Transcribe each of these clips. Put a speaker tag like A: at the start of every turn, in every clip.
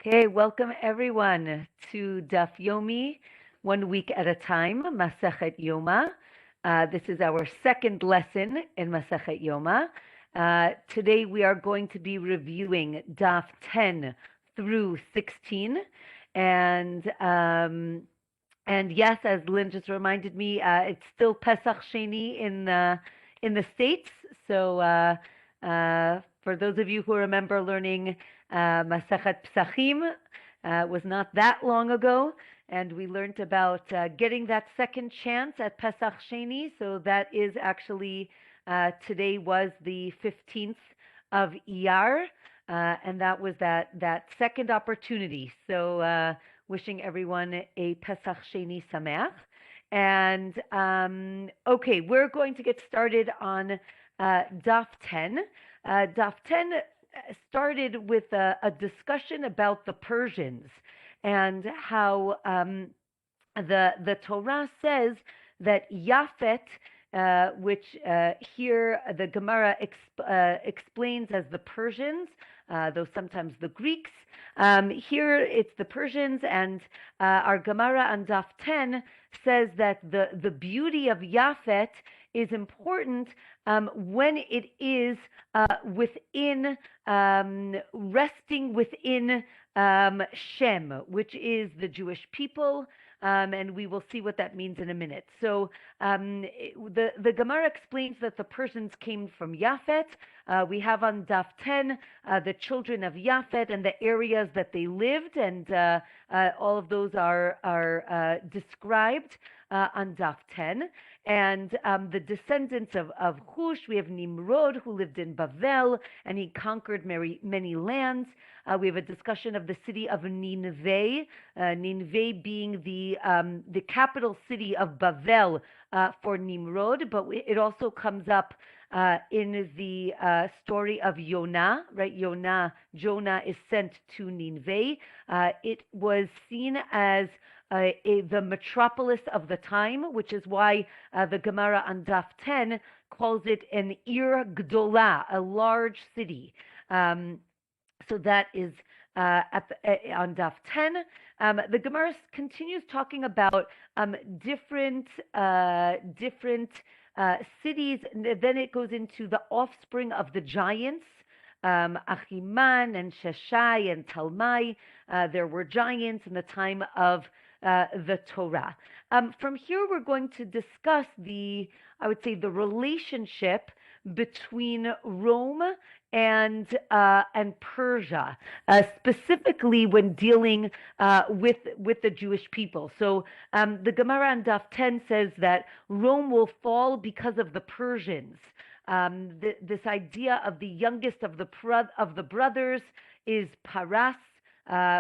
A: Okay, welcome everyone to Daf Yomi, 1 week at a time, Masechet Yoma. This is our second lesson in Masechet Yoma. Today we are going to be reviewing Daf 10 through 16, and um, and yes, as Lynn just reminded me, it's still Pesach Sheni in the States. So for those of you who remember learning Masechet Psachim, was not that long ago, and we learned about getting that second chance at Pesach Sheni. So that is actually today was the 15th of Iyar, and that was that second opportunity. So. Wishing everyone a Pesach Sheni Sameach. And okay, we're going to get started on Daf 10. Daf 10 started with a discussion about the Persians and how the Torah says that Yafet, which here the Gemara explains as the Persians, though sometimes the Greeks. Here it's the Persians, and our Gemara on Daf 10 says that the beauty of Yafet is important when it is within, resting within Shem, which is the Jewish people. And we will see what that means in a minute. So the Gemara explains that the Persians came from Yafet. We have on Daf 10 the children of Yafet and the areas that they lived, and all of those are described on Daf 10. And the descendants of Hush, we have Nimrod, who lived in Bavel, and he conquered many lands. We have a discussion of the city of Nineveh, Nineveh being the capital city of Bavel for Nimrod, but it also comes up in the story of Yona, right? Jonah is sent to Nineveh. It was seen as the metropolis of the time, which is why the Gemara on Daf 10 calls it an Ir Gdola, a large city. So that is on Daf 10. The Gemara continues talking about different cities. Then it goes into the offspring of the giants, Achiman and Sheshai and Talmai. There were giants in the time of the Torah. From here, we're going to discuss I would say, the relationship between Rome and Persia, specifically when dealing with the Jewish people. So the Gemara on Daf 10 says that Rome will fall because of the Persians. This idea of the youngest of the brothers is Paras,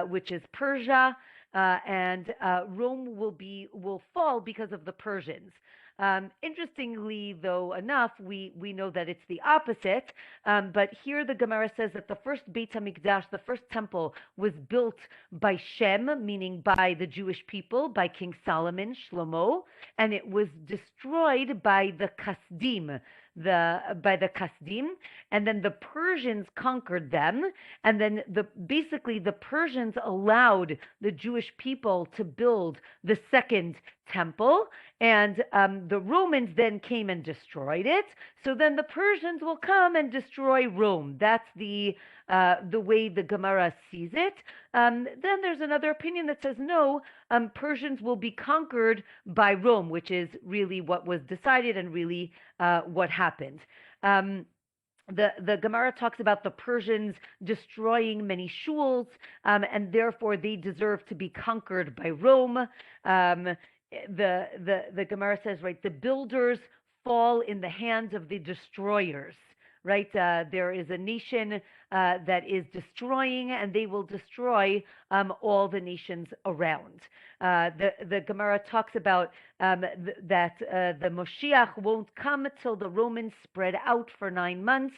A: which is Persia, and Rome will fall because of the Persians. Interestingly, though enough, we know that it's the opposite. But here the Gemara says that the first Beit HaMikdash, the first temple, was built by Shem, meaning by the Jewish people, by King Solomon, Shlomo, and it was destroyed by the Kasdim, and then the Persians conquered them, and then basically the Persians allowed the Jewish people to build the second temple, and the Romans then came and destroyed it. So then the Persians will come and destroy Rome. That's the way the Gemara sees it. Then there's another opinion that says no, Persians will be conquered by Rome, which is really what was decided and really what happened. The Gemara talks about the Persians destroying many shuls, and therefore they deserve to be conquered by Rome. The Gemara says, right, the builders fall in the hands of the destroyers. Right, there is a nation that is destroying, and they will destroy all the nations around. The Gemara talks about that the Moshiach won't come till the Romans spread out for 9 months.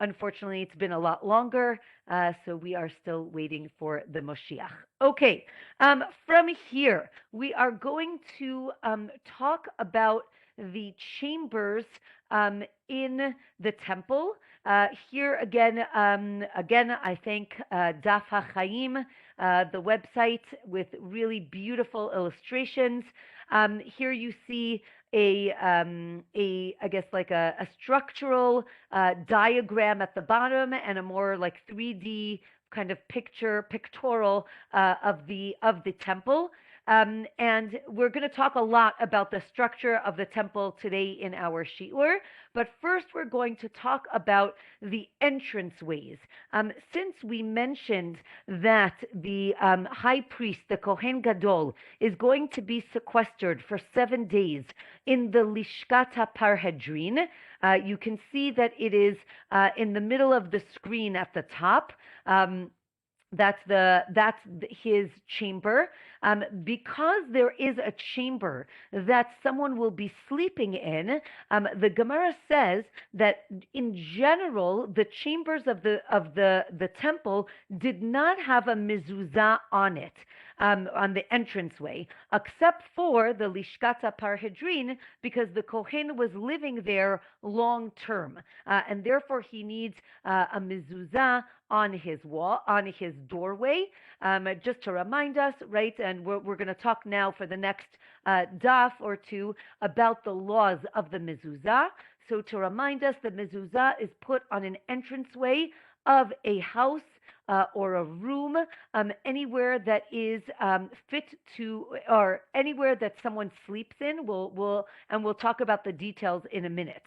A: Unfortunately, it's been a lot longer, so we are still waiting for the Moshiach. Okay, from here, we are going to talk about the chambers in the temple. Here again, I thank Daf HaChaim, the website with really beautiful illustrations. Here you see I guess like a structural diagram at the bottom and a more like 3D kind of pictorial of the temple. And we're going to talk a lot about the structure of the temple today in our shiur. But first, we're going to talk about the entranceways. Since we mentioned that the high priest, the Kohen Gadol, is going to be sequestered for 7 days in the Lishkat HaParhedrin, you can see that it is in the middle of the screen at the top. That's his chamber. Because there is a chamber that someone will be sleeping in, the Gemara says that in general the chambers of the temple did not have a mezuzah on it. On the entranceway, except for the Lishkata Parhedrin, because the Kohen was living there long term, and therefore he needs a mezuzah on his wall, on his doorway, just to remind us, right? And we're going to talk now for the next daf or two about the laws of the mezuzah. So to remind us, the mezuzah is put on an entranceway of a house or a room, anywhere that is fit to, or anywhere that someone sleeps in. We'll talk about the details in a minute.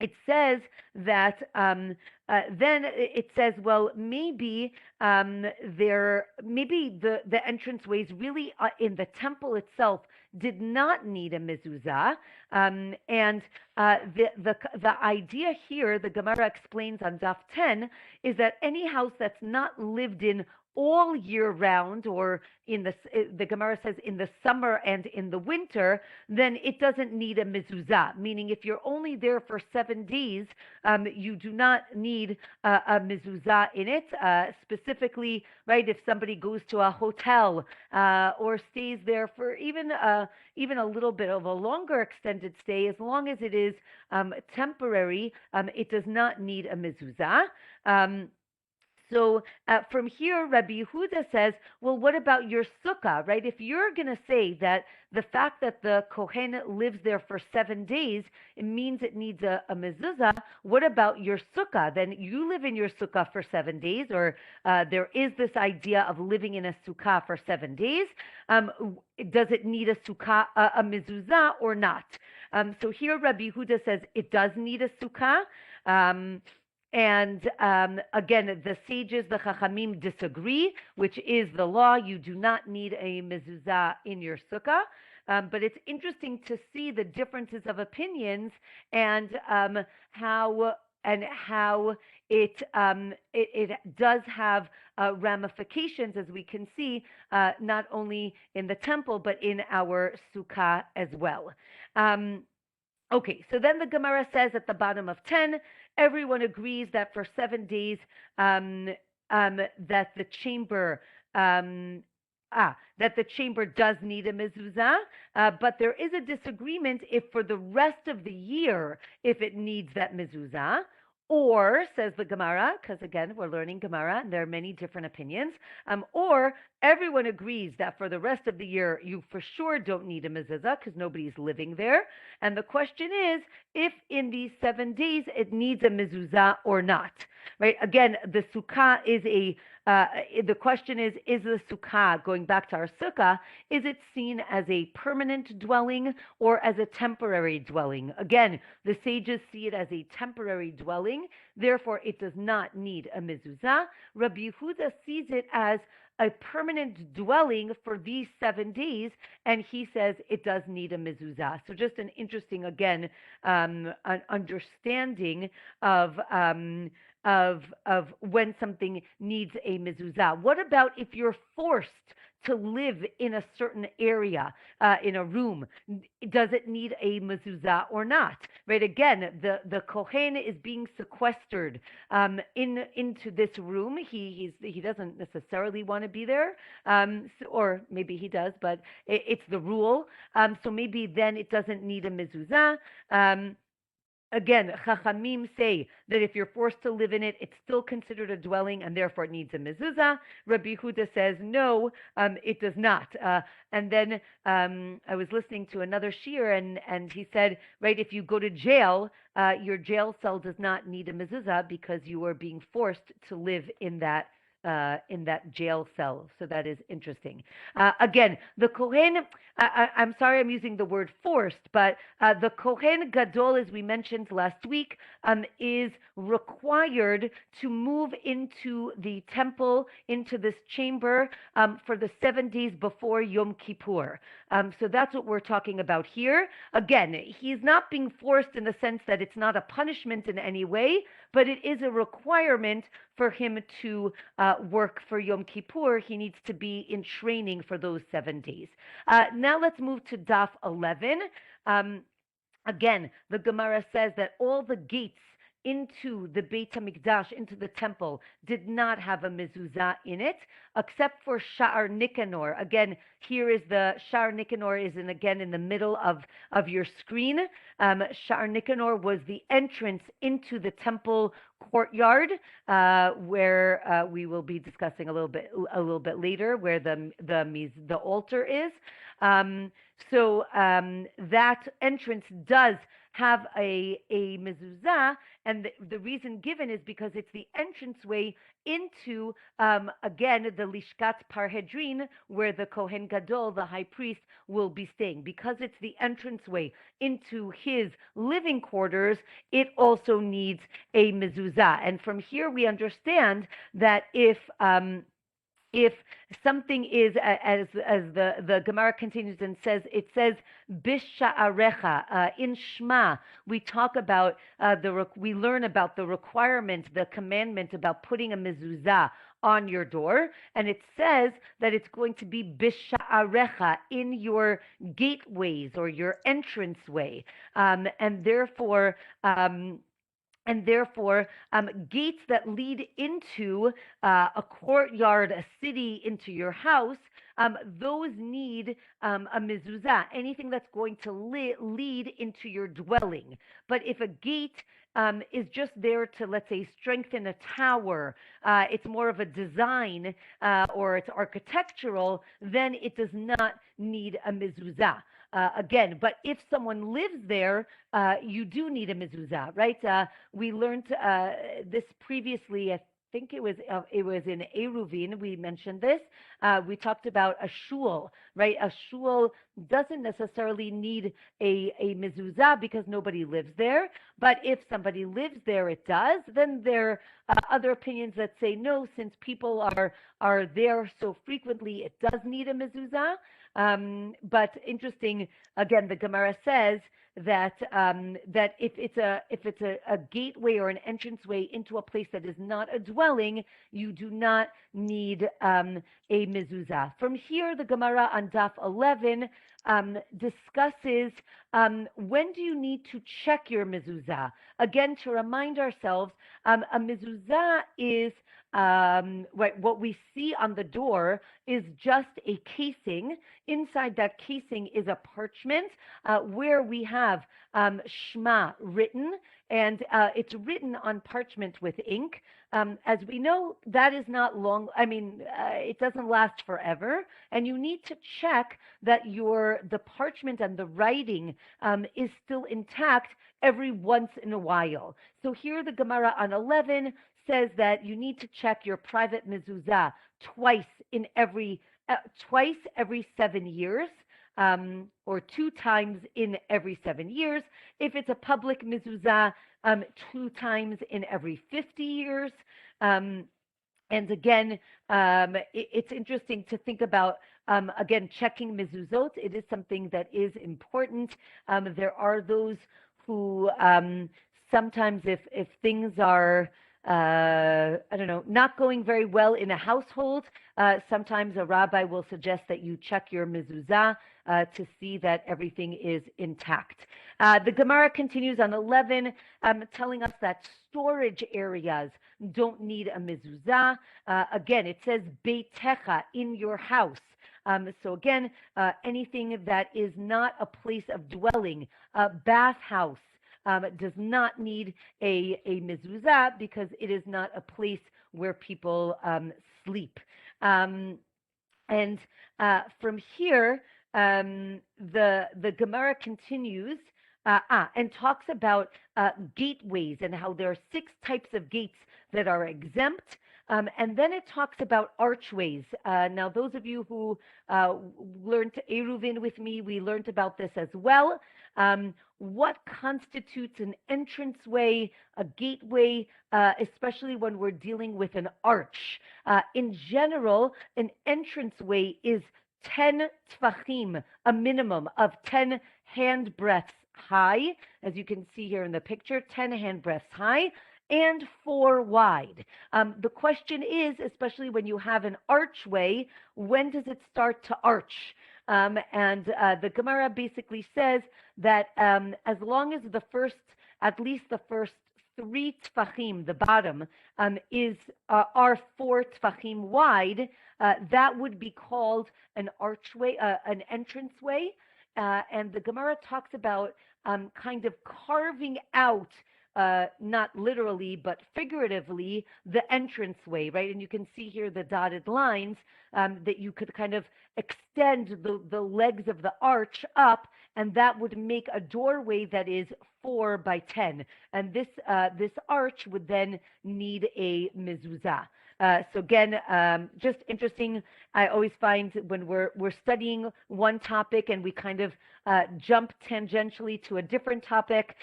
A: It says that then it says, well, maybe maybe the entranceways really in the temple itself did not need a mezuzah, and the idea here, the Gemara explains on Daf 10, is that any house that's not lived in all year round, or the Gemara says in the summer and in the winter, then it doesn't need a mezuzah. Meaning, if you're only there for 7 days, you do not need a mezuzah in it. Specifically, right? If somebody goes to a hotel or stays there for even a little bit of a longer extended stay, as long as it is temporary, it does not need a mezuzah. So from here, Rabbi Yehuda says, well, what about your sukkah, right? If you're going to say that the fact that the Kohen lives there for 7 days, it means it needs a mezuzah, what about your sukkah? Then you live in your sukkah for 7 days, or there is this idea of living in a sukkah for 7 days. Does it need a sukkah, a mezuzah, or not? So here, Rabbi Yehuda says it does need a sukkah. And again, the sages, the Chachamim, disagree, which is the law. You do not need a mezuzah in your sukkah. But it's interesting to see the differences of opinions and how it does have ramifications, as we can see, not only in the temple but in our sukkah as well. Okay, so then the Gemara says at the bottom of 10, everyone agrees that for 7 days that the chamber does need a mezuzah, but there is a disagreement if for the rest of the year if it needs that mezuzah. Or, says the Gemara, because again, we're learning Gemara, and there are many different opinions, or everyone agrees that for the rest of the year, you for sure don't need a mezuzah because nobody's living there. And the question is, if in these 7 days it needs a mezuzah or not, right? Again, the sukkah is the question is the sukkah, going back to our sukkah, is it seen as a permanent dwelling or as a temporary dwelling? Again, the sages see it as a temporary dwelling, therefore it does not need a mezuzah. Rabbi Yehuda sees it as a permanent dwelling for these 7 days, and he says it does need a mezuzah. So just an interesting, again, an understanding of when something needs a mezuzah. What about if you're forced to live in a certain area, in a room? Does it need a mezuzah or not? Right? Again, the Kohen is being sequestered into this room. He doesn't necessarily want to be there, or maybe he does, but it's the rule. So maybe then it doesn't need a mezuzah. Again, Chachamim say that if you're forced to live in it, it's still considered a dwelling and therefore it needs a mezuzah. Rabbi Huda says no, it does not. And then I was listening to another shir, and he said, right, if you go to jail, your jail cell does not need a mezuzah because you are being forced to live in that jail cell. So that is interesting. Again, the Kohen, I'm sorry I'm using the word forced, but the Kohen Gadol, as we mentioned last week, is required to move into the temple, into this chamber, for the 7 days before Yom Kippur. So that's what we're talking about here. Again, he's not being forced in the sense that it's not a punishment in any way, but it is a requirement for him to work for Yom Kippur. He needs to be in training for those 7 days. Now let's move to Daf 11. Again, the Gemara says that all the gates into the Beit HaMikdash, into the temple, did not have a mezuzah in it, except for Sha'ar Nicanor. Again, here is the Sha'ar Nicanor is again in the middle of your screen. Sha'ar Nicanor was the entrance into the temple courtyard, where we will be discussing a little bit later, where the altar is. So that entrance does have a mezuzah, and the reason given is because it's the entranceway into, again, the Lishkat Parhedrin, where the Kohen Gadol, the high priest, will be staying. Because it's the entranceway into his living quarters, it also needs a mezuzah. And from here we understand that if something is, as the Gemara continues and says, it says bisha'arecha, in Shema, we talk about we learn about the requirement, the commandment about putting a mezuzah on your door, and it says that it's going to be bisha'arecha, in your gateways or your entranceway, and therefore gates that lead into a courtyard, a city, into your house, those need a mezuzah, anything that's going to lead into your dwelling. But if a gate is just there to, let's say, strengthen a tower, it's more of a design, or it's architectural, then it does not need a mezuzah. Again, but if someone lives there, you do need a mezuzah, right? We learned this previously. I think it was in Eruvin. We mentioned this. We talked about a shul, right? A shul doesn't necessarily need a mezuzah because nobody lives there. But if somebody lives there, it does. Then there are other opinions that say no, since people are there so frequently, it does need a mezuzah. But interesting, again, the Gemara says that that if it's a gateway or an entranceway into a place that is not a dwelling, you do not need a mezuzah. From here, the Gemara on Daf 11 discusses when do you need to check your mezuzah. Again, to remind ourselves, a mezuzah is right, what we see on the door is just a casing. Inside that casing is a parchment where we have Shema written, and it's written on parchment with ink. As we know, that is not long. I mean, it doesn't last forever, and you need to check that the parchment and the writing is still intact every once in a while. So here the Gemara on 11 says that you need to check your private mezuzah twice every 7 years, or 2 times in every 7 years. If it's a public mezuzah, 2 times in every 50 years. And again, it's interesting to think about, again, checking mezuzot. It is something that is important. There are those who sometimes if things are I don't know, not going very well in a household, sometimes a rabbi will suggest that you check your mezuzah to see that everything is intact. The Gemara continues on 11, telling us that storage areas don't need a mezuzah. Again, it says beitecha, in your house. So again, anything that is not a place of dwelling, a bathhouse, does not need a mezuzah because it is not a place where people sleep. And from here, the Gemara continues and talks about gateways and how there are 6 types of gates that are exempt. And then it talks about archways. Now, those of you who learned Eruvin with me, we learned about this as well. What constitutes an entranceway, a gateway, especially when we're dealing with an arch? In general, an entranceway is 10 tfachim, a minimum of 10 hand breadths high, as you can see here in the picture, 10 hand breadths high, and 4 wide. The question is, especially when you have an archway, when does it start to arch? And the Gemara basically says that as long as at least the first 3 tfachim, the bottom, are 4 tfachim wide, that would be called an archway, an entranceway. And the Gemara talks about kind of carving out, not literally, but figuratively, the entranceway, right? And you can see here the dotted lines that you could kind of extend the legs of the arch up, and that would make a doorway that is 4 by 10. And this arch would then need a mezuzah. So again, just interesting. I always find when we're studying one topic and we kind of jump tangentially to a different topic.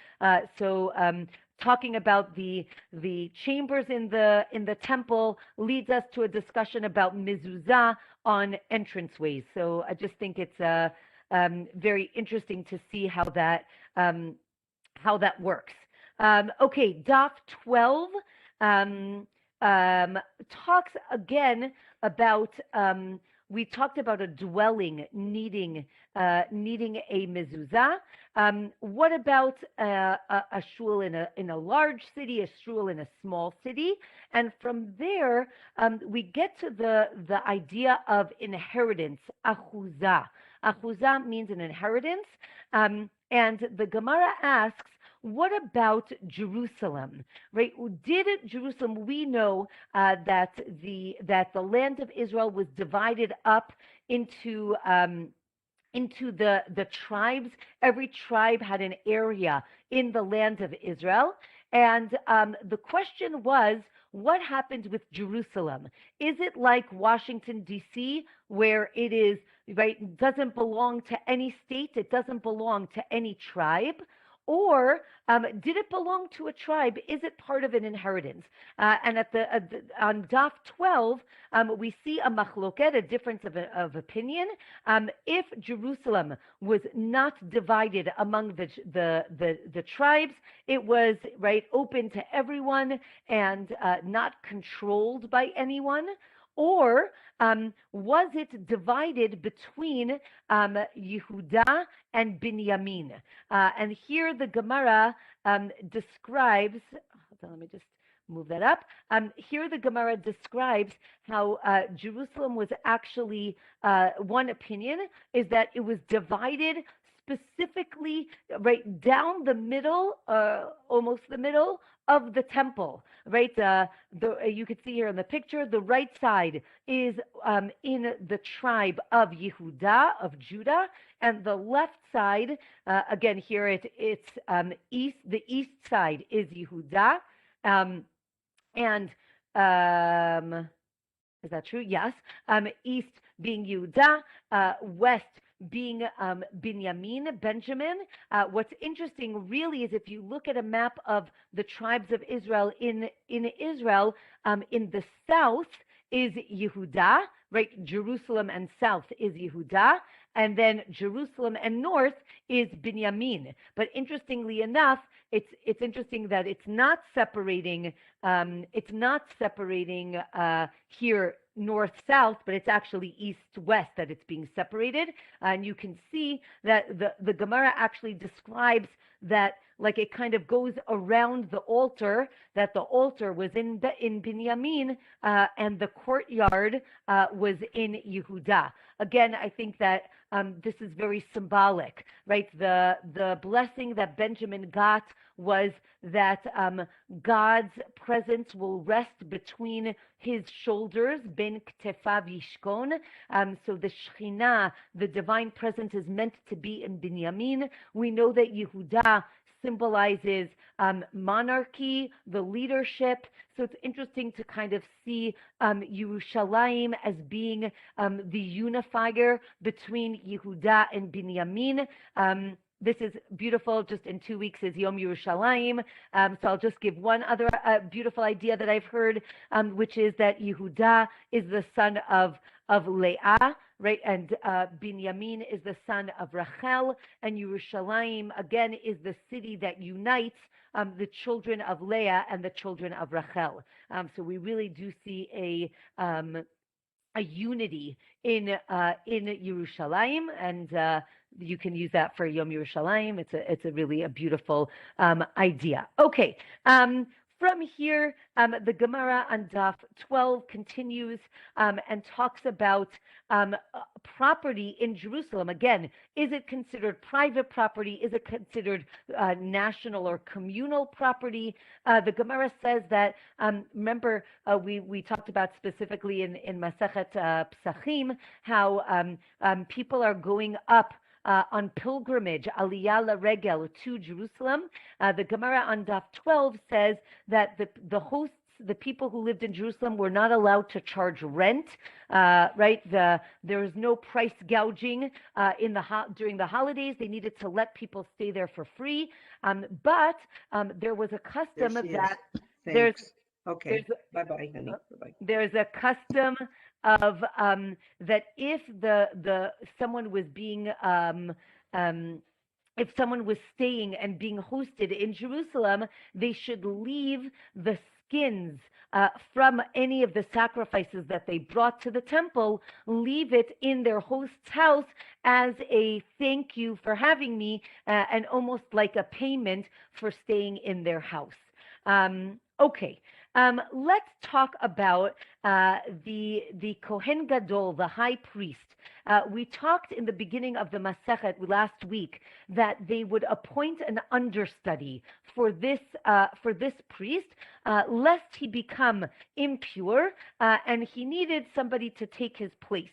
A: Talking about the chambers in the temple leads us to a discussion about mezuzah on entranceways. So I just think it's very interesting to see how that works. Okay, Daf 12. Talks again about we talked about a dwelling needing a mezuzah. What about a shul in a large city, a shul in a small city? And from there, we get to the idea of inheritance, achuzah. Achuzah means an inheritance. And the Gemara asks, what about Jerusalem? Right? Did Jerusalem? We know that the land of Israel was divided up into the tribes. Every tribe had an area in the land of Israel, and the question was, what happened with Jerusalem? Is it like Washington, D.C., where it is, right, doesn't belong to any state, it doesn't belong to any tribe? Or did it belong to a tribe? Is it part of an inheritance? And on Daf 12, we see a machloket, a difference of opinion. If Jerusalem was not divided among the tribes, it was right open to everyone and not controlled by anyone. Or was it divided between Yehuda and Binyamin? And here the Gemara describes, hold on, let me just move that up. Here the Gemara describes how Jerusalem was actually, one opinion is that it was divided specifically right down the middle, almost the middle of the temple, right? You can see here in the picture, the right side is in the tribe of Yehuda, of Judah, and the left side, again here it's east. The east side is Yehuda, and is that true? Yes. East being Yehuda, west being Benjamin. What's interesting really is if you look at a map of the tribes of Israel in Israel, in the south is Yehuda, right? Jerusalem and south is Yehuda, and then Jerusalem and north is Binyamin. But interestingly enough, it's interesting that it's not separating. Here north-south, but it's actually east-west that it's being separated. And you can see that the Gemara actually describes that like it kind of goes around the altar, that the altar was in Binyamin and the courtyard was in Yehuda. Again, I think that this is very symbolic, right? The blessing that Benjamin got was that God's presence will rest between his shoulders, ben ktefav yishkon. So the Shekhinah, the divine presence, is meant to be in Binyamin. We know that Yehuda symbolizes monarchy, the leadership. So it's interesting to kind of see Yerushalayim as being the unifier between Yehuda and Binyamin. This is beautiful. Just in 2 weeks is Yom Yerushalayim. So I'll just give one other beautiful idea that I've heard, which is that Yehuda is the son of Leah, right? And Binyamin is the son of Rachel, and Yerushalayim again is the city that unites the children of Leah and the children of Rachel. So we really do see a unity in Yerushalayim, and you can use that for Yom Yerushalayim. It's a really a beautiful idea. Okay. From here, the Gemara on Daf 12 continues and talks about property in Jerusalem. Again, is it considered private property? Is it considered national or communal property? The Gemara says that, remember, we talked about specifically in Masechet Psachim, how people are going up on pilgrimage, Aliyah LaRegel, to Jerusalem. The Gemara on Daf 12 says that the hosts, the people who lived in Jerusalem, were not allowed to charge rent, right? There was no price gouging during the holidays. They needed to let people stay there for free. But there was a custom of that.
B: Thanks. Okay. Bye-bye, honey. Bye-bye.
A: There's a custom of that if someone was being if someone was staying and being hosted in Jerusalem, they should leave the skins from any of the sacrifices that they brought to the temple, leave it in their host's house as a thank you for having me, and almost like a payment for staying in their house. Okay. Let's talk about the Kohen Gadol, the high priest. We talked in the beginning of the Masechet last week that they would appoint an understudy for this priest, lest he become impure, and he needed somebody to take his place.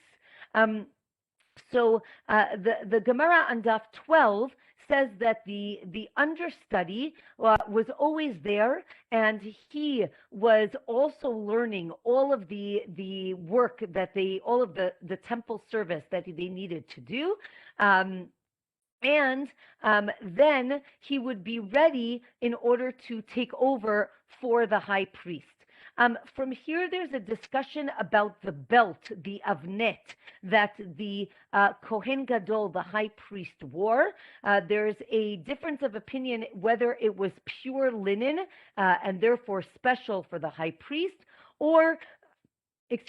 A: So the Gemara on Daf 12 says that the understudy was always there, and he was also learning all of the work that all of the temple service that they needed to do. And then he would be ready in order to take over for the high priest. From here, there's a discussion about the belt, the avnet, that the Kohen Gadol, the high priest, wore. There's a difference of opinion whether it was pure linen and therefore special for the high priest, or was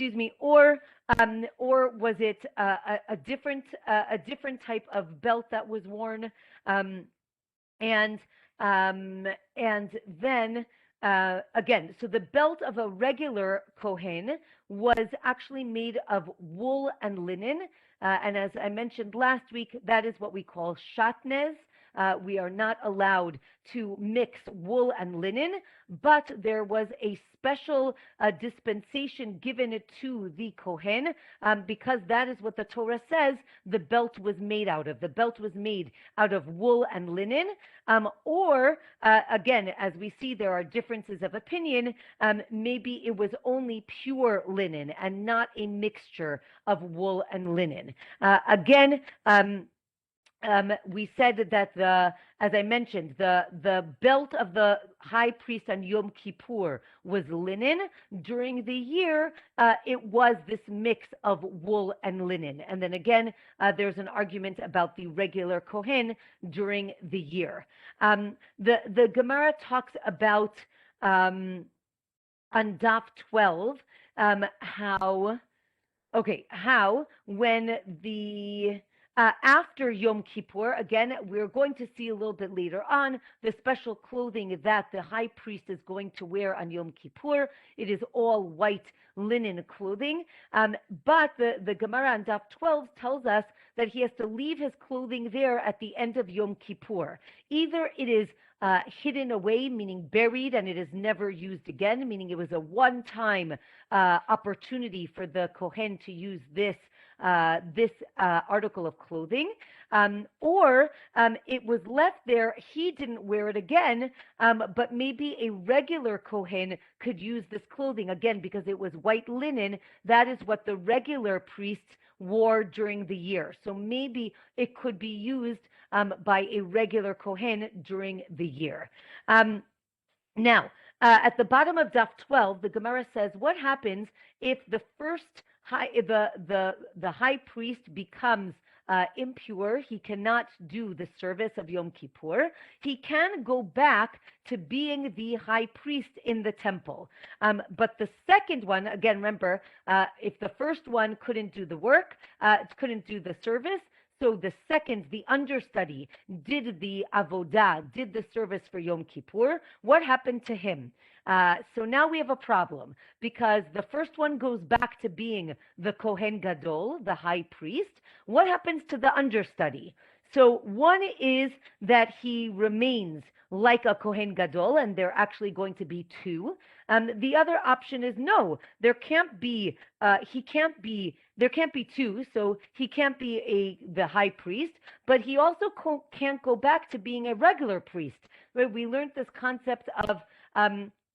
A: it a different type of belt that was worn, and then. Again, so the belt of a regular Kohen was actually made of wool and linen. And as I mentioned last week, that is what we call shatnez. We are not allowed to mix wool and linen, but there was a special dispensation given to the Kohen because that is what the Torah says the belt was made out of. The belt was made out of wool and linen, or again, as we see, there are differences of opinion. Maybe it was only pure linen and not a mixture of wool and linen. Again, we said that as I mentioned, the belt of the high priest on Yom Kippur was linen. During the year, it was this mix of wool and linen. And then again, there's an argument about the regular Kohen during the year. The Gemara talks about on Daf 12 how when the after Yom Kippur, again, we're going to see a little bit later on the special clothing that the high priest is going to wear on Yom Kippur. It is all white linen clothing. But the Gemara on Daf 12 tells us that he has to leave his clothing there at the end of Yom Kippur. Either it is hidden away, meaning buried, and it is never used again, meaning it was a one-time opportunity for the Kohen to use this article of clothing, or it was left there, he didn't wear it again, but maybe a regular Kohen could use this clothing, again, because it was white linen. That is what the regular priests wore during the year. So maybe it could be used by a regular Kohen during the year. Now, at the bottom of Daf 12, the Gemara says, what happens if the high priest becomes impure? He cannot do the service of Yom Kippur. He can go back to being the high priest in the temple. But the second one, again, remember, if the first one couldn't do the work, couldn't do the service, so the second, the understudy, did the avodah, did the service for Yom Kippur. What happened to him? So now we have a problem, because the first one goes back to being the Kohen Gadol, the high priest. What happens to the understudy? So one is that he remains like a Kohen Gadol, and there are actually going to be two. The other option is no, there can't be two, so he can't be the high priest, but he also can't go back to being a regular priest. Right? We learned this concept of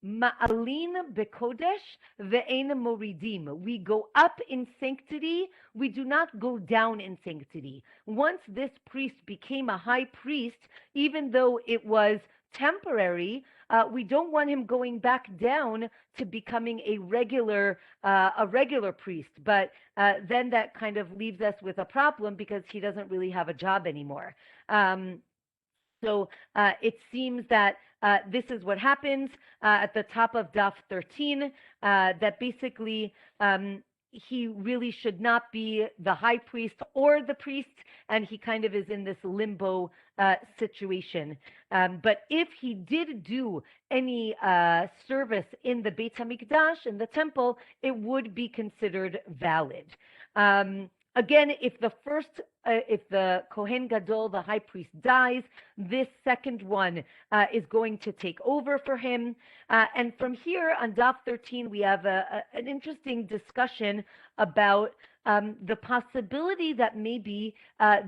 A: Ma'alin bekodesh ve'ein moridim. We go up in sanctity, we do not go down in sanctity. Once this priest became a high priest, even though it was temporary, we don't want him going back down to becoming a regular priest. But then that kind of leaves us with a problem, because he doesn't really have a job anymore. So it seems that this is what happens at the top of Daf 13, that basically he really should not be the high priest or the priest, and he kind of is in this limbo situation. But if he did do any service in the Beit HaMikdash, in the temple, it would be considered valid. Again, if the Kohen Gadol, the high priest, dies, this second one is going to take over for him. And from here on Daf 13, we have an interesting discussion about the possibility that maybe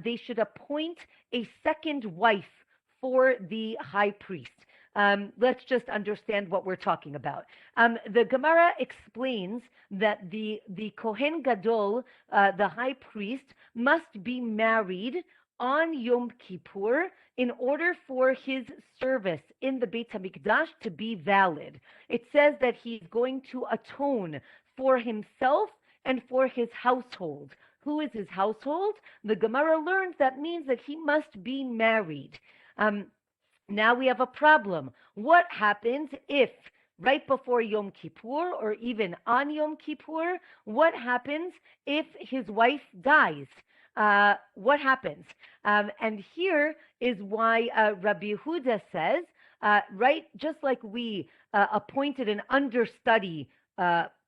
A: they should appoint a second wife for the high priest. Let's just understand what we're talking about. The Gemara explains that the Kohen Gadol, the high priest, must be married on Yom Kippur in order for his service in the Beit HaMikdash to be valid. It says that he's going to atone for himself and for his household. Who is his household? The Gemara learns that means that he must be married. Now we have a problem. What happens if right before Yom Kippur, or even on Yom Kippur, what happens if his wife dies? What happens? And here is why Rabbi Yehuda says, right, just like we appointed an understudy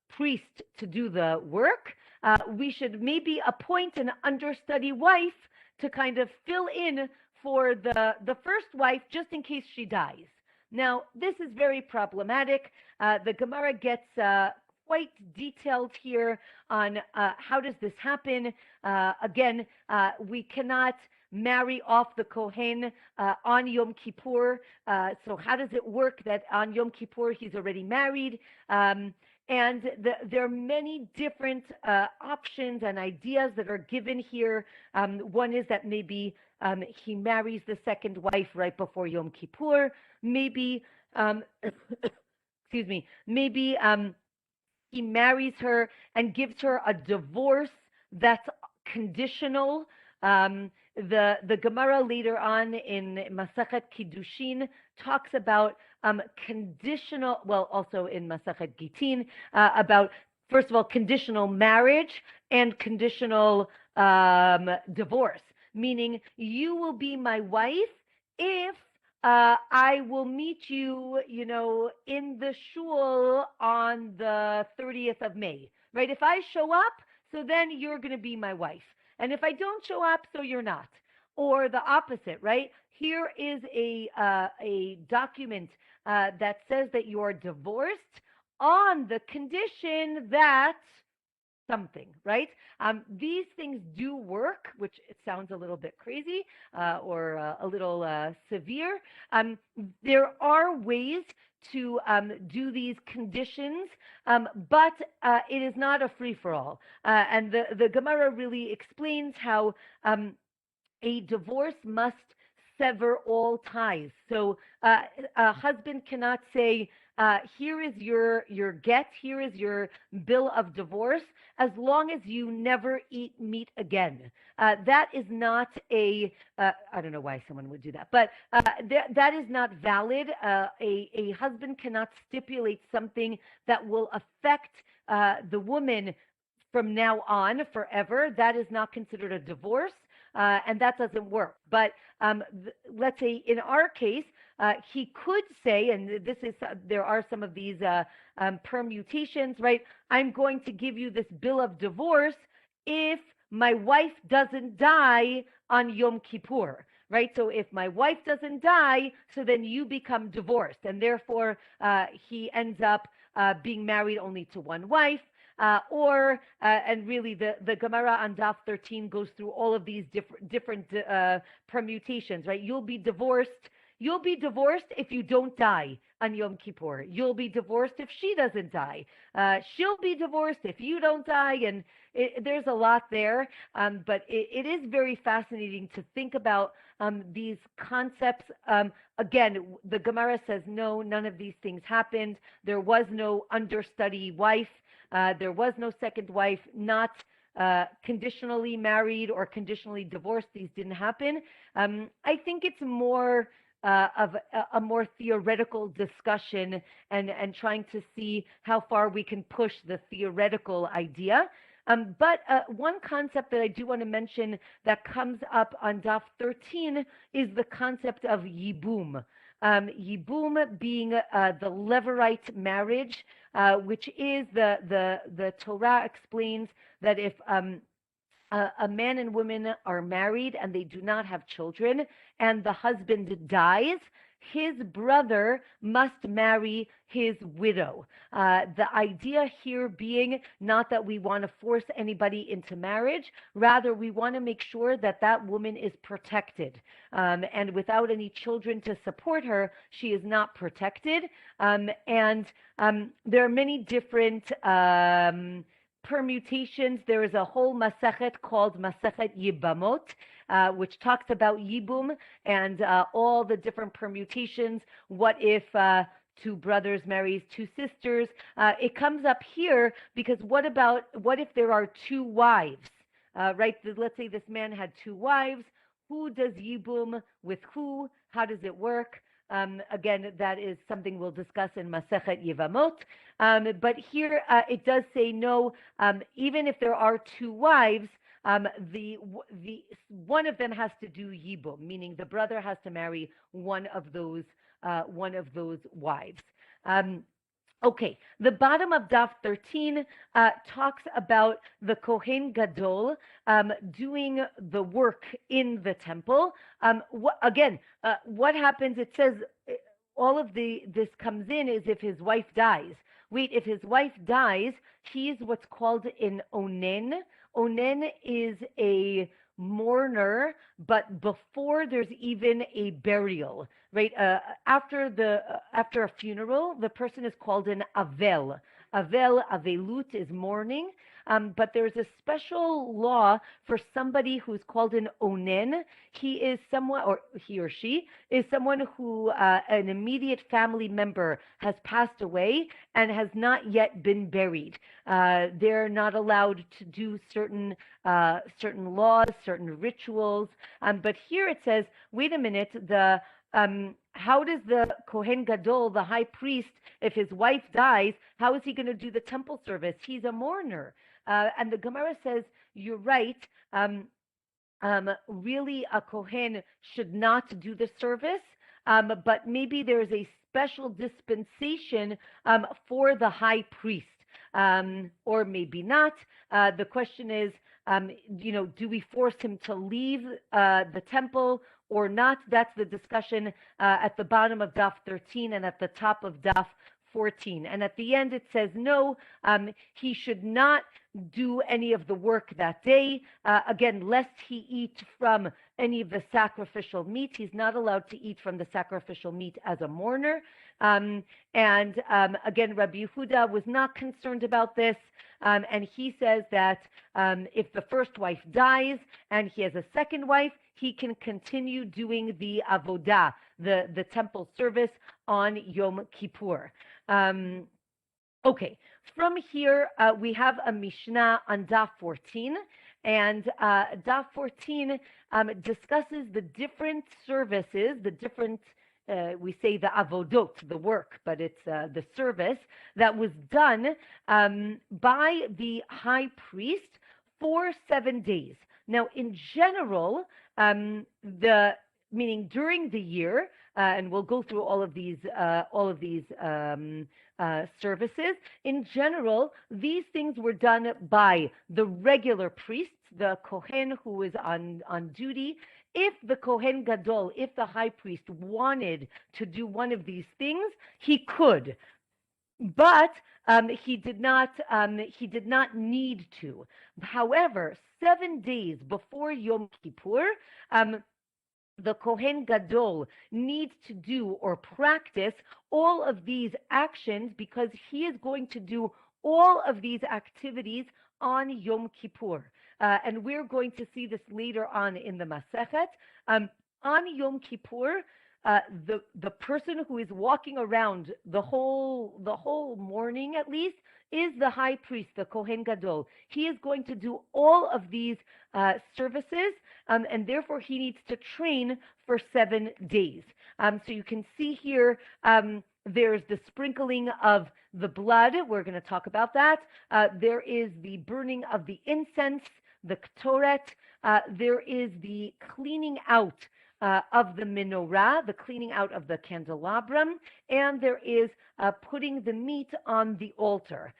A: priest to do the work, we should maybe appoint an understudy wife to kind of fill in for the first wife, just in case she dies. Now, this is very problematic. The Gemara gets quite detailed here on how does this happen. Again, we cannot marry off the Kohen on Yom Kippur. So how does it work that on Yom Kippur he's already married? And there are many different options and ideas that are given here. One is that maybe he marries the second wife right before Yom Kippur. Maybe, excuse me, maybe he marries her and gives her a divorce that's conditional. The Gemara later on in Masachet Kiddushin talks about conditional, well, also in Masachet Gitin, about, first of all, conditional marriage and conditional divorce, meaning you will be my wife if I will meet you, in the shul on the 30th of May, right? If I show up, so then you're going to be my wife. And if I don't show up, so you're not. Or the opposite, right? Here is a document that says that you are divorced on the condition that something, right? These things do work, which it sounds a little bit crazy or a little severe. There are ways to do these conditions, but it is not a free for all. And the Gemara really explains how a divorce must sever all ties. So a husband cannot say, here is your get, here is your bill of divorce, as long as you never eat meat again. That is not I don't know why someone would do that, but that is not valid. A husband cannot stipulate something that will affect the woman from now on forever. That is not considered a divorce. And that doesn't work. But let's say in our case, he could say, and there are some of these permutations, right? I'm going to give you this bill of divorce if my wife doesn't die on Yom Kippur, right? So if my wife doesn't die, so then you become divorced, and therefore he ends up being married only to one wife. And really the Gemara on Daf 13 goes through all of these different permutations, right? You'll be divorced if you don't die on Yom Kippur. You'll be divorced if she doesn't die. She'll be divorced if you don't die. And there's a lot there. But it is very fascinating to think about these concepts. Again, the Gemara says, no, none of these things happened. There was no understudy wife. There was no second wife, not conditionally married or conditionally divorced. These didn't happen. I think it's more of a more theoretical discussion and trying to see how far we can push the theoretical idea. But one concept that I do want to mention that comes up on Daf 13 is the concept of yibum. Yibum being the Levirate marriage, which is the Torah explains that if a man and woman are married and they do not have children and the husband dies, his brother must marry his widow. The idea here being not that we want to force anybody into marriage, rather we want to make sure that that woman is protected. And without any children to support her, she is not protected. And there are many different permutations. There is a whole masechet called Masechet Yibamot, which talks about yibum and all the different permutations. What if two brothers marries two sisters? It comes up here because what if there are two wives? Right? Let's say this man had two wives. Who does yibum with who? How does it work? Again, that is something we'll discuss in Masechet Yevamot. But here it does say no, even if there are two wives, the one of them has to do yibum, meaning the brother has to marry one of those wives. Okay, the bottom of Daf 13 talks about the Kohen Gadol doing the work in the temple. What happens? It says all of this comes in is if his wife dies. Wait, if his wife dies, he's what's called an onen. Onen is a mourner, but before there's even a burial, right? After a funeral, the person is called an avel. Avelut is mourning. But there's a special law for somebody who's called an onen. He or she is someone who an immediate family member has passed away and has not yet been buried. They're not allowed to do certain laws, certain rituals. But here it says, wait a minute, how does the Kohen Gadol, the high priest, if his wife dies, how is he going to do the temple service? He's a mourner. And the Gemara says, you're right. Really, a Kohen should not do the service, but maybe there's a special dispensation for the high priest. or maybe not. The question is, do we force him to leave the temple or not? That's the discussion at the bottom of Daf 13 and at the top of Daf 14. And at the end, it says no, he should not do any of the work that day. Again, lest he eat from any of the sacrificial meat. He's not allowed to eat from the sacrificial meat as a mourner. Again, Rabbi Yehuda was not concerned about this. And he says that if the first wife dies and he has a second wife, he can continue doing the avodah, the temple service on Yom Kippur. Okay, from here, we have a Mishnah on Daf 14, and Daf 14 discusses the different services, the different, we say the avodot, the work, but it's the service that was done by the high priest for 7 days. Now, in general, meaning during the year, and we'll go through all of these services. In general, these things were done by the regular priests, the Kohen who is on duty. If the Kohen Gadol, if the high priest wanted to do one of these things, he could. But he did not need to. However, 7 days before Yom Kippur, the Kohen Gadol needs to do or practice all of these actions because he is going to do all of these activities on Yom Kippur. And we're going to see this later on in the Masechet. On Yom Kippur, the person who is walking around the whole morning at least is the high priest, the Kohen Gadol. He is going to do all of these services, and therefore he needs to train for 7 days. So you can see here, there's the sprinkling of the blood. We're going to talk about that. There is the burning of the incense, the ktoret. There is the cleaning out of the menorah, the cleaning out of the candelabrum, and there is putting the meat on the altar.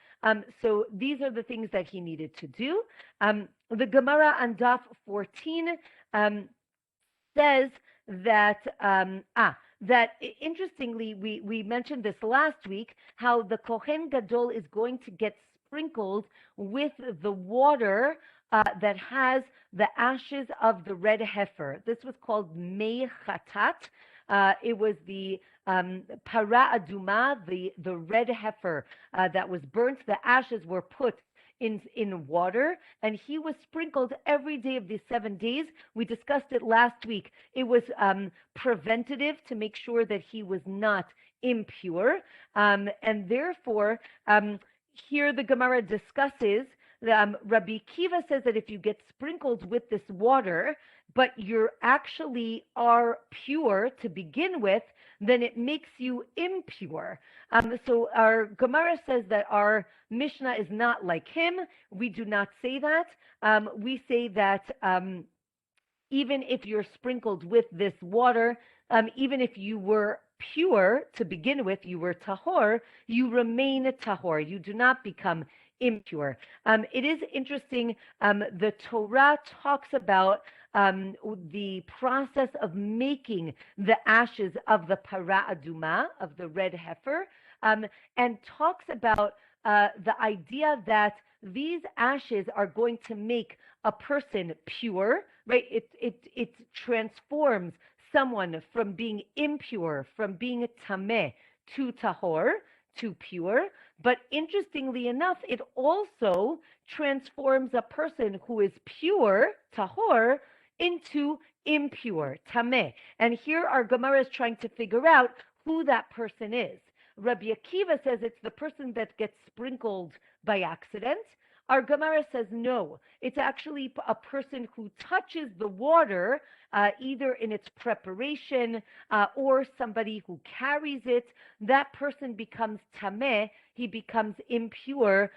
A: So these are the things that he needed to do. The Gemara on Daf 14 says that, that interestingly, we mentioned this last week, how the Kohen Gadol is going to get sprinkled with the water that has the ashes of the red heifer. This was called mei chatat. It was the para aduma, the red heifer that was burnt. The ashes were put in water, and he was sprinkled every day of these 7 days. We discussed it last week. It was preventative to make sure that he was not impure, and therefore here the Gemara discusses Rabbi Kiva says that if you get sprinkled with this water, but you actually are pure to begin with, then it makes you impure. So our Gemara says that our Mishnah is not like him. We do not say that. We say that even if you're sprinkled with this water, even if you were pure to begin with, you were tahor, you remain tahor. You do not become impure. It is interesting, the Torah talks about the process of making the ashes of the para aduma, of the red heifer, and talks about the idea that these ashes are going to make a person pure, right? It transforms someone from being impure, from being tameh to tahor, to pure. But interestingly enough, it also transforms a person who is pure, tahor, into impure, tameh. And here our Gemara is trying to figure out who that person is. Rabbi Akiva says it's the person that gets sprinkled by accident. Our Gemara says no, it's actually a person who touches the water, either in its preparation or somebody who carries it. That person becomes tameh, he becomes impure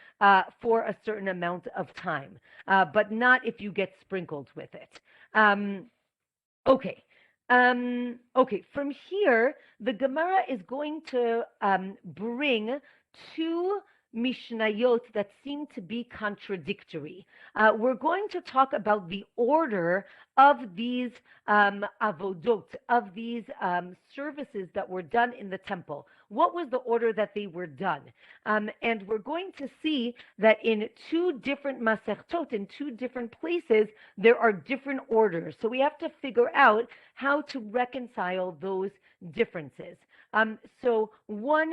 A: for a certain amount of time, but not if you get sprinkled with it. Okay. Okay, from here, the Gemara is going to bring two mishnayot that seem to be contradictory. We're going to talk about the order of these avodot, of these services that were done in the temple. What was the order that they were done? And we're going to see that in two different masechtot, in two different places, there are different orders. So we have to figure out how to reconcile those differences. So one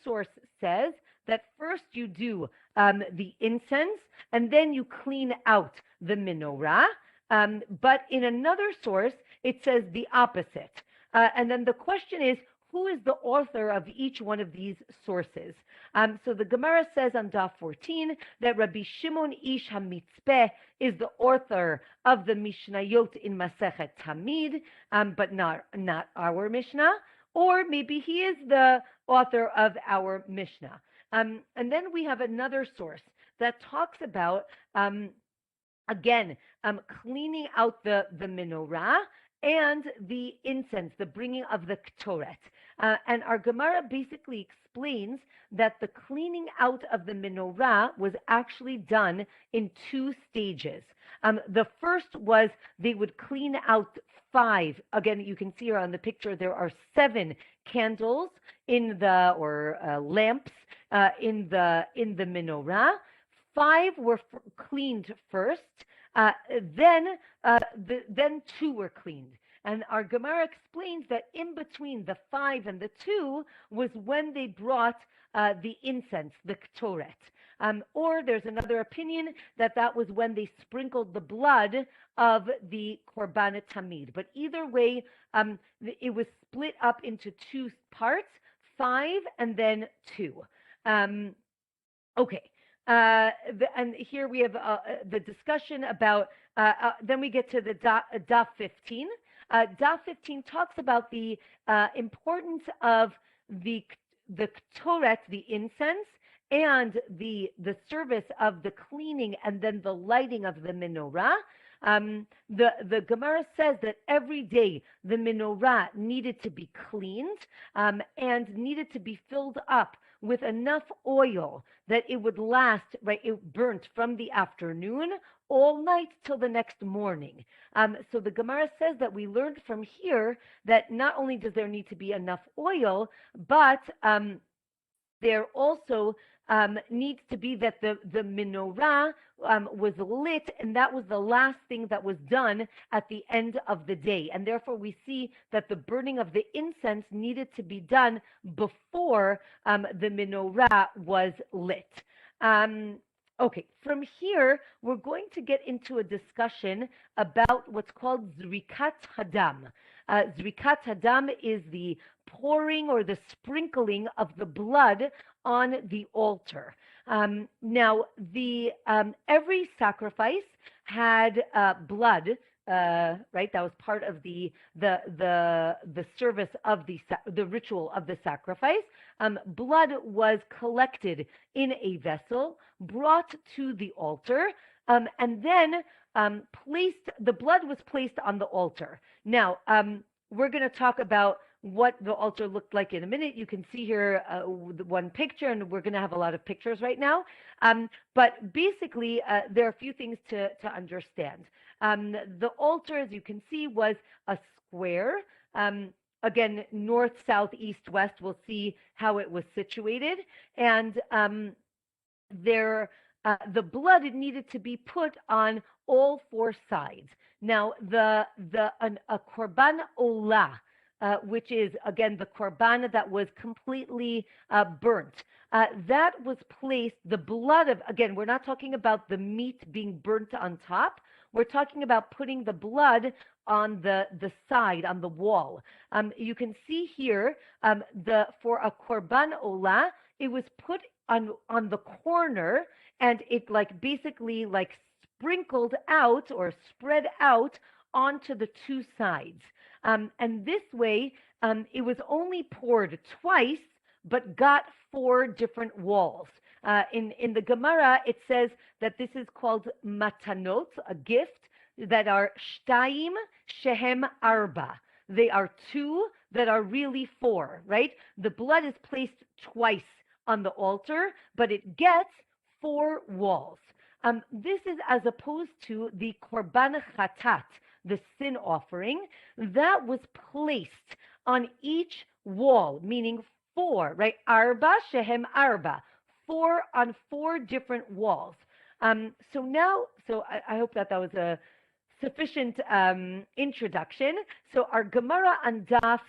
A: source says that first you do the incense and then you clean out the menorah. But in another source, it says the opposite. And then the question is, who is the author of each one of these sources? So the Gemara says on Daf 14 that Rabbi Shimon Ish HaMitzpeh is the author of the Mishnayot in Masechet Tamid, but not our Mishnah. Or maybe he is the author of our Mishnah. And then we have another source that talks about, again, cleaning out the menorah and the incense, the bringing of the ktoret. And our Gemara basically explains that the cleaning out of the menorah was actually done in two stages. The first was they would clean out 5. Again, you can see here on the picture, there are 7 candles in the, or lamps in the menorah. 5 were cleaned first, then 2 were cleaned. And our Gemara explains that in between the 5 and the 2 was when they brought the incense, the ktoret. Or there's another opinion that was when they sprinkled the blood of the korban tamid. But either way, it was split up into 2 parts, 5 and then 2. Okay. And here we have the discussion about, then we get to the Daf 15. Daf 15 talks about the importance of the ktoret, the incense, and the service of the cleaning and then the lighting of the menorah. The Gemara says that every day the menorah needed to be cleaned and needed to be filled up with enough oil that it would last, right? It burnt from the afternoon all night till the next morning. So the Gemara says that we learned from here that not only does there need to be enough oil, but there also needs to be that the menorah was lit, and that was the last thing that was done at the end of the day. And therefore, we see that the burning of the incense needed to be done before the menorah was lit. Okay, from here, we're going to get into a discussion about what's called Zrikat Hadam. Zrikat Hadam is the pouring or the sprinkling of the blood on the altar. Now, every sacrifice had blood, right? That was part of the service of the ritual of the sacrifice. Blood was collected in a vessel, brought to the altar, and then the blood was placed on the altar. Now, we're going to talk about what the altar looked like in a minute. You can see here one picture, and we're going to have a lot of pictures right now. But basically, there are a few things to understand. The altar, as you can see, was a square. Again, north, south, east, west. We'll see how it was situated. And the blood needed to be put on all 4 sides. Now, a korban olah, which is, again, the korban that was completely burnt. That was placed, the blood of, again, we're not talking about the meat being burnt on top. We're talking about putting the blood on the side, on the wall. You can see here, for a korban olah, it was put on the corner, and it basically sprinkled out or spread out onto the 2 sides. And this way, it was only poured twice, but got 4 different walls. In the Gemara, it says that this is called matanot, a gift, that are shtayim shehem arba. They are 2 that are really 4, right? The blood is placed twice on the altar, but it gets 4 walls. This is as opposed to the korban chatat, the sin offering, that was placed on each wall, meaning 4, right? Arba shehem arba, 4 on 4 different walls. So I hope that was a sufficient introduction. So our Gemara on Daf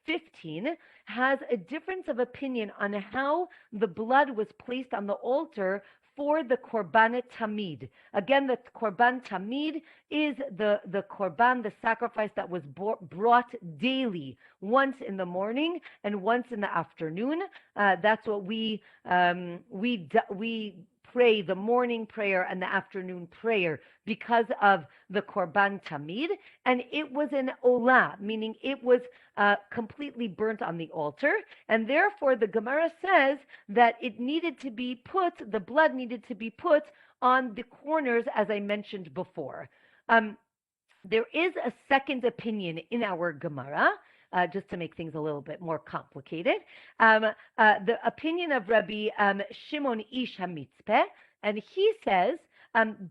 A: 15 has a difference of opinion on how the blood was placed on the altar for the Korban Tamid. Again, the Korban Tamid is the Korban, the sacrifice that was brought daily, once in the morning and once in the afternoon. That's what we pray, the morning prayer and the afternoon prayer, because of the Korban Tamid. And it was an olah, meaning it was completely burnt on the altar. And therefore, the Gemara says that it needed to be put, the blood needed to be put on the corners, as I mentioned before. There is a second opinion in our Gemara, just to make things a little bit more complicated. The opinion of Rabbi Shimon Ish HaMitzpeh, and he says,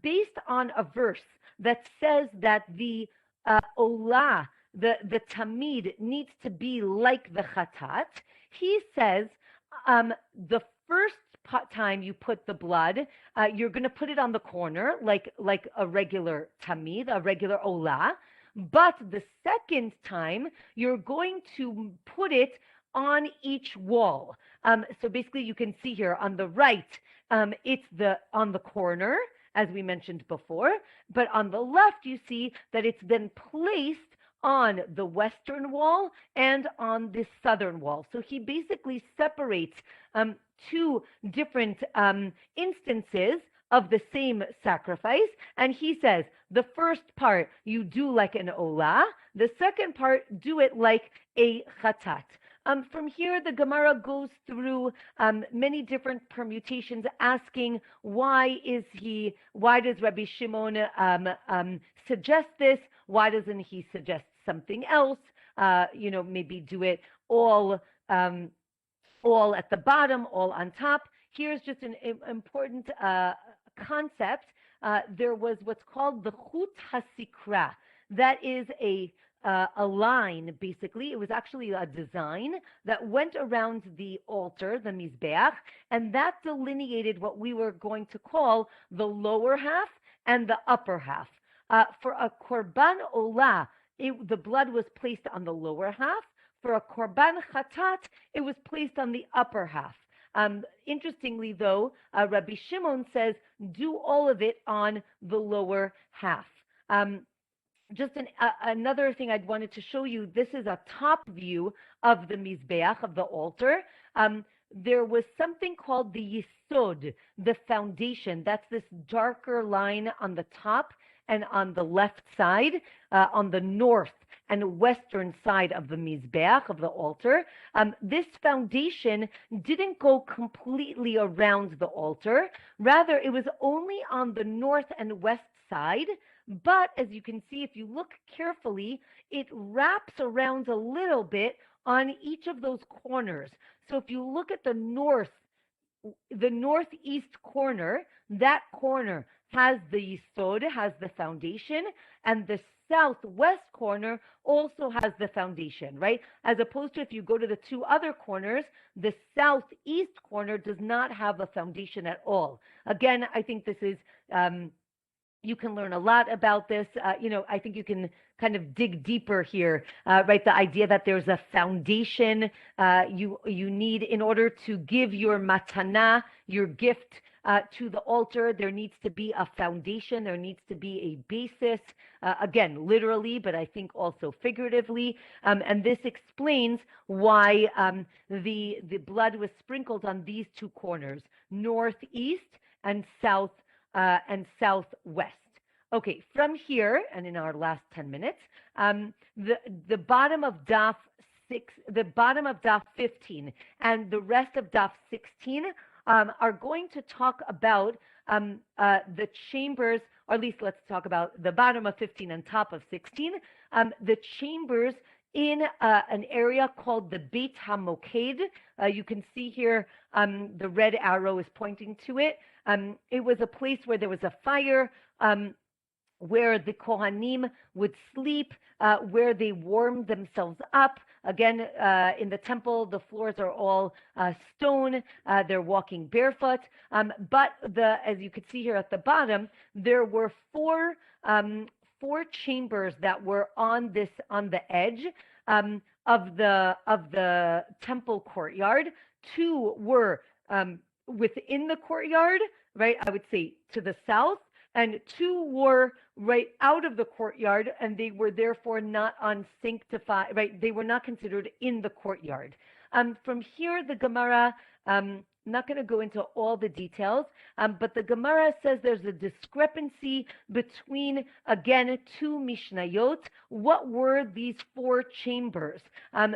A: based on a verse that says that the olah, the tamid, needs to be like the chatat, he says the first time you put the blood, you're going to put it on the corner like a regular tamid, a regular olah. But the second time, you're going to put it on each wall. So basically, you can see here on the right, it's on the corner, as we mentioned before. But on the left, you see that it's been placed on the western wall and on the southern wall. So he basically separates 2 different instances of the same sacrifice. And he says, the first part you do like an olah, the second part do it like a chatat. From here, the Gemara goes through many different permutations, asking why does Rabbi Shimon suggest this? Why doesn't he suggest something else? Maybe do it all at the bottom, all on top. Here's just an important concept. There was what's called the chut hasikra. That is a line, basically. It was actually a design that went around the altar, the mizbeach, and that delineated what we were going to call the lower half and the upper half. For a korban olah, the blood was placed on the lower half. For a korban chatat, it was placed on the upper half. Interestingly, though, Rabbi Shimon says, do all of it on the lower half. Just another thing I'd wanted to show you, this is a top view of the mizbeach, of the altar. There was something called the yisod, the foundation. That's this darker line on the top and on the left side, on the north and western side of the mizbeach, of the altar. This foundation didn't go completely around the altar. Rather, it was only on the north and west side. But as you can see, if you look carefully, it wraps around a little bit on each of those corners. So if you look at the northeast corner, that corner has the yisod, has the foundation, and the southwest corner also has the foundation, right? As opposed to if you go to the 2 other corners, the southeast corner does not have a foundation at all. Again, I think this is you can learn a lot about this. I think you can kind of dig deeper here, right? The idea that there's a foundation you need in order to give your matana, your gift, to the altar. There needs to be a foundation. There needs to be a basis, again, literally, but I think also figuratively. And this explains why the blood was sprinkled on these 2 corners, northeast and southwest. Okay, from here, and in our last 10 minutes, the bottom of Daf 15 and the rest of Daf 16 are going to talk about the chambers, or at least let's talk about the bottom of 15 and top of 16, the chambers in an area called the Beit HaMoked. You can see here the red arrow is pointing to it. It was a place where there was a fire, where the Kohanim would sleep, where they warmed themselves up. Again, in the temple, the floors are all stone. They're walking barefoot. But as you could see here at the bottom, there were four chambers that were on the edge of the temple courtyard. Two were within the courtyard, right? I would say to the south, and two were right out of the courtyard, and they were therefore not on sanctified, right? They were not considered in the courtyard. From here, the Gemara, not going to go into all the details, but the Gemara says there's a discrepancy between, again, two Mishnayot. What were these four chambers?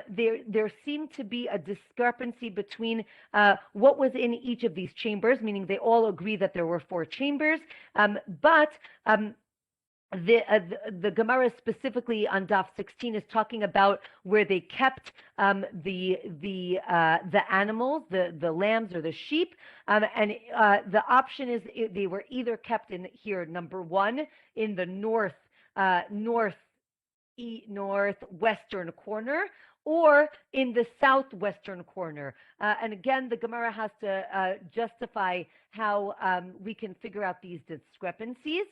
A: There seemed to be a discrepancy between what was in each of these chambers, meaning they all agree that there were four chambers, but the Gemara specifically on Daf 16 is talking about where they kept the animals, the lambs or the sheep, and the option is they were either kept in here, number one, in the northwestern corner, or in the southwestern corner. And again, the Gemara has to justify how we can figure out these discrepancies.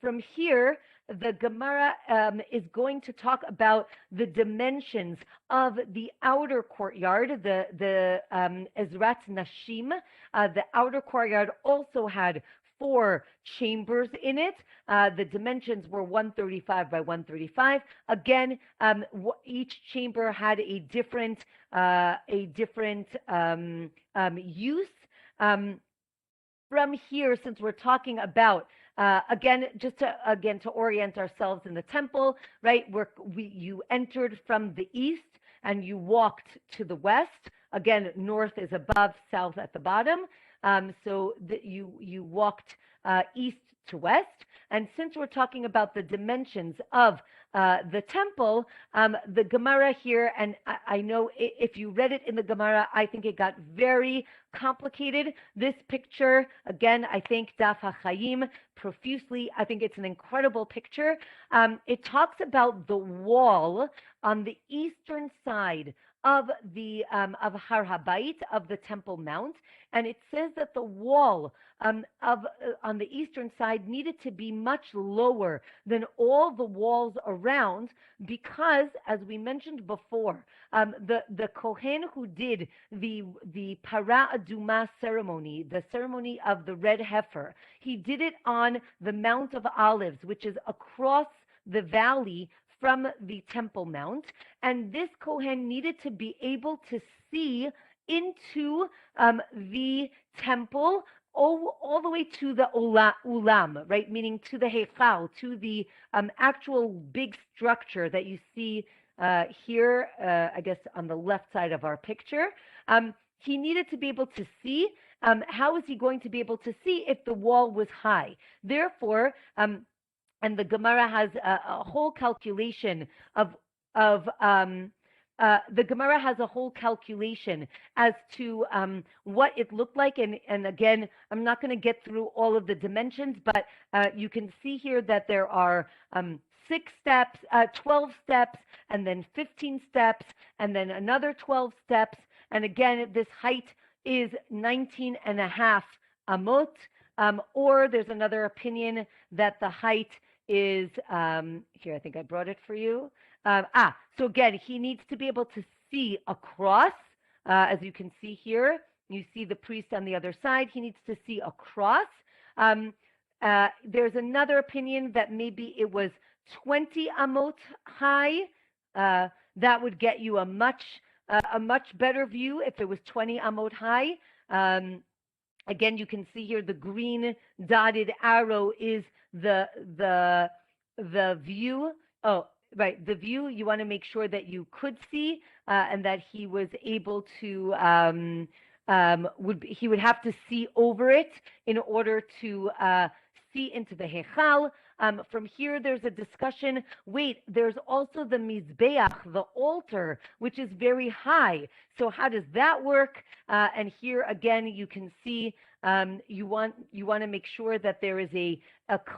A: From here, the Gemara is going to talk about the dimensions of the outer courtyard, the Ezrat Nashim. The outer courtyard also had four chambers in it. The dimensions were 135 by 135. Again, each chamber had a different use. From here, since we're talking about again, just to orient ourselves in the temple, right? You entered from the east and you walked to the west. Again, north is above, south at the bottom. So you walked east to west. And since we're talking about the dimensions of the temple, the Gemara here, and I know if you read it in the Gemara, I think it got very complicated. This picture, again, I thank Daf HaChaim profusely. I think it's an incredible picture. It talks about the wall on the eastern side of Har HaBayit, of the Temple Mount, and it says that the wall on the eastern side needed to be much lower than all the walls around, because, as we mentioned before, the Kohen who did the Para Aduma ceremony, the ceremony of the red heifer, he did it on the Mount of Olives, which is across the valley from the Temple Mount, and this Kohen needed to be able to see into the temple all the way to the ulam, right? Meaning to the heichal, to the actual big structure that you see here, I guess on the left side of our picture. He needed to be able to see. How is he going to be able to see if the wall was high? Therefore, and the Gemara has a whole calculation the Gemara has a whole calculation as to what it looked like. And again, I'm not going to get through all of the dimensions, but you can see here that there are 6 steps, 12 steps, and then 15 steps, and then another 12 steps. And again, this height is 19 and a half amot, or there's another opinion that the height is, here, I think I brought it for you. So again, he needs to be able to see across, as you can see here. You see the priest on the other side. He needs to see across. There's another opinion that maybe it was 20 amot high. That would get you a much better view if it was 20 amot high. Again, you can see here the green dotted arrow is the view. Oh, right, the view. You want to make sure that you could see and that he was able to he would have to see over it in order to see into the Hechal. From here, there's a discussion. Wait, there's also the Mizbeach, the altar, which is very high. So how does that work? And here again, you can see you want to make sure that there is a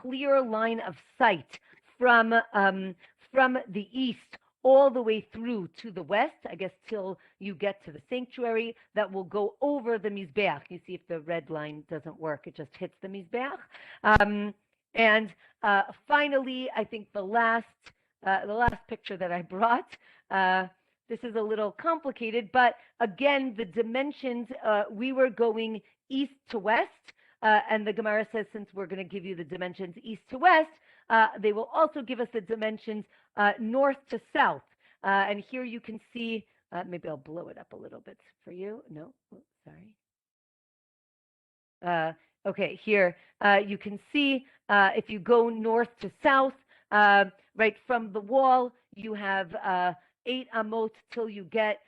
A: clear line of sight from the east all the way through to the west, I guess, till you get to the sanctuary that will go over the Mizbeach. You see if the red line doesn't work, it just hits the Mizbeach. And finally, I think the last picture that I brought, this is a little complicated, but again, the dimensions, we were going east to west, and the Gemara says, since we're going to give you the dimensions east to west, they will also give us the dimensions north to south. And here you can see, maybe I'll blow it up a little bit for you. No, sorry. Okay, here you can see if you go north to south, right from the wall, you have 8 amot till you get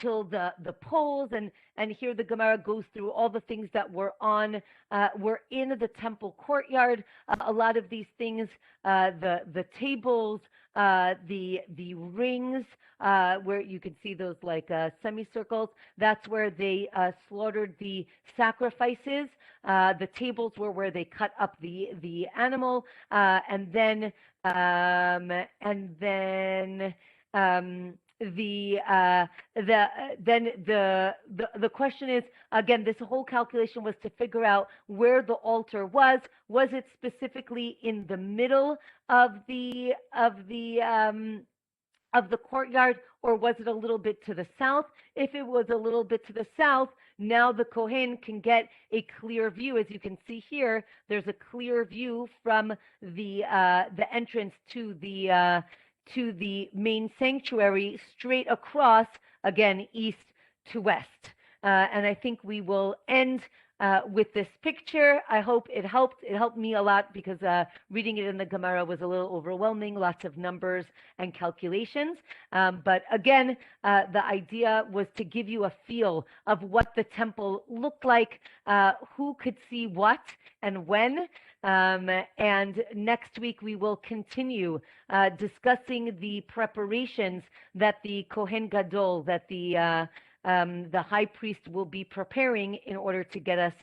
A: till the poles, and here the Gemara goes through all the things that were in the temple courtyard. A lot of these things, the tables, the rings, where you can see those like semicircles. That's where they slaughtered the sacrifices. The tables were where they cut up the animal, and then the question is, again, this whole calculation was to figure out where the altar was. Was it specifically in the middle of the courtyard, or was it a little bit to the south? If it was a little bit to the south, now the Kohen can get a clear view. As you can see here, there's a clear view from the entrance to the main sanctuary, straight across, again, east to west. And I think we will end with this picture. I hope it helped. It helped me a lot because reading it in the Gemara was a little overwhelming, lots of numbers and calculations. But again, the idea was to give you a feel of what the temple looked like, who could see what and when. And next week we will continue discussing the preparations that the Kohen Gadol, that the high priest will be preparing in order to get us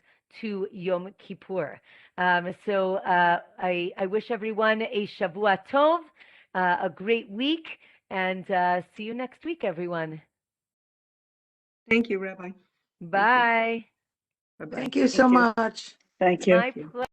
A: to Yom Kippur. So I wish everyone a Shavua Tov, a great week, and see you next week, everyone.
B: Thank you, Rabbi.
A: Bye.
B: Bye-bye.
C: Thank you so much.
D: Thank you.
A: My pleasure.